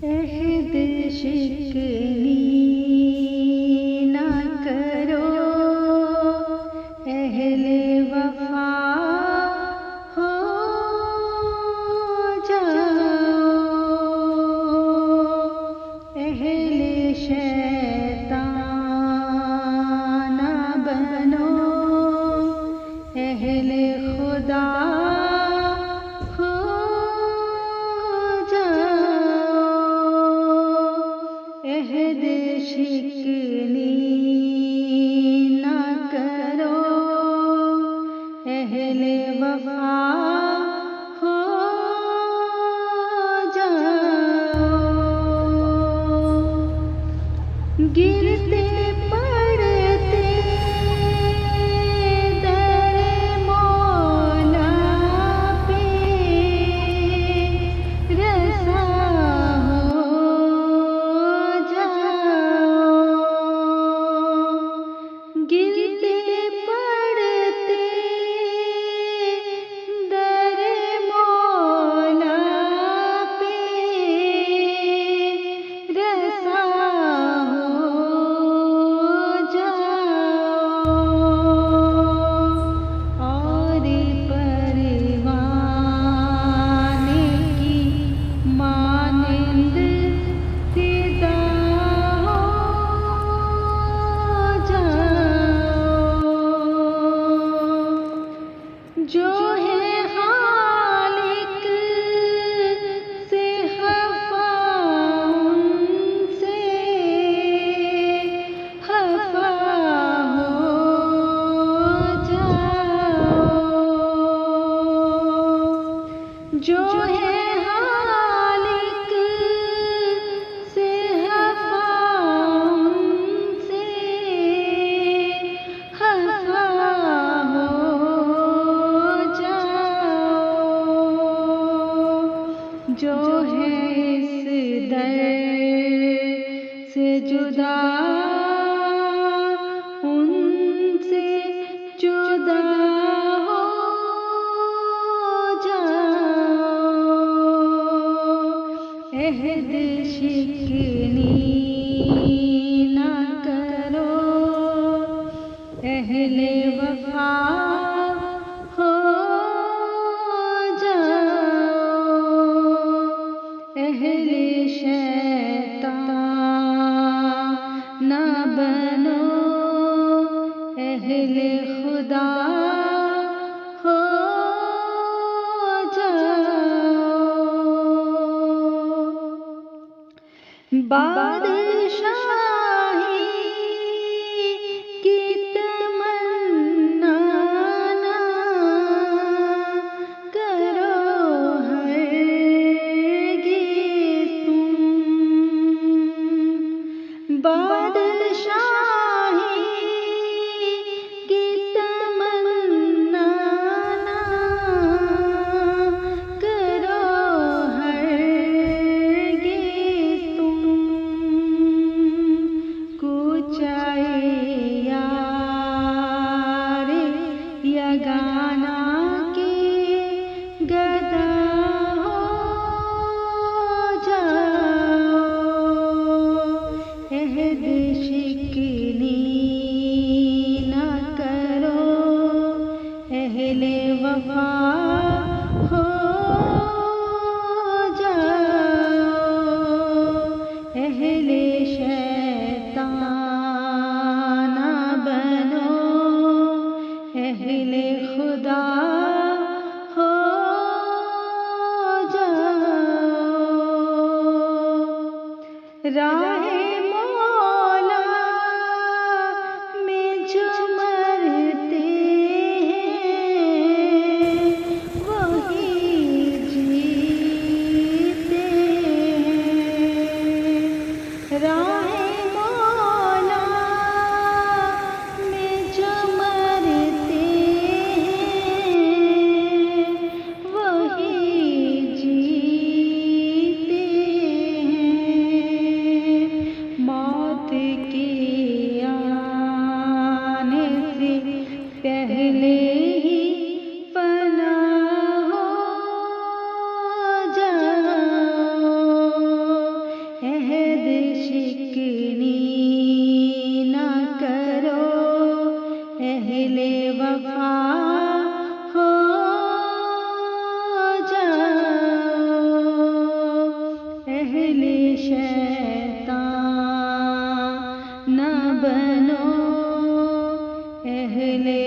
عہد شکنی نہ کرو، اہل وفا ہو جاؤ، اہل شیطان نہ بنو، اہل خدا ہو عہد شکنی نہ کرو، اہل وفا ہو جاؤ، گرتے پڑتے در مولا پہ رسا گرتے پڑتے در مولا پہ رسا ہو جاؤ، اور پروانے کی مانند فدا ہو جو ہے خالق سے خفا، ان سے خفا ہو جاؤ، جو ہے خالق سے خفا، ان سے خفا ہو جو ہے اس در سے جدا، ان سے جدا ہو جاؤ، عہد شکنی نہ کرو، اہل وفا ہو اہل شیطان نہ بنو، اہل خدا ہو جاؤ، بادشاہی کی تمنا نہ کرو ہرگز تم، بادشاہی کی تمنا نہ کرو ہرگز تم، کوچائے یار یگانہ کے گدا ہو جاؤ، عہد شکنی نہ کرو، اہل وفا ہو جاؤ، اہل شیطان نہ بنو، اہل خدا ہو جاؤ، راہ مولا میں جو مرتے ہیں وہی جیتے ہیں، راہ مولا میں جو مرتے ہیں وہی جیتے ہیں، وفا ہو جاؤ، اہل شیطان نہ بنو، اہل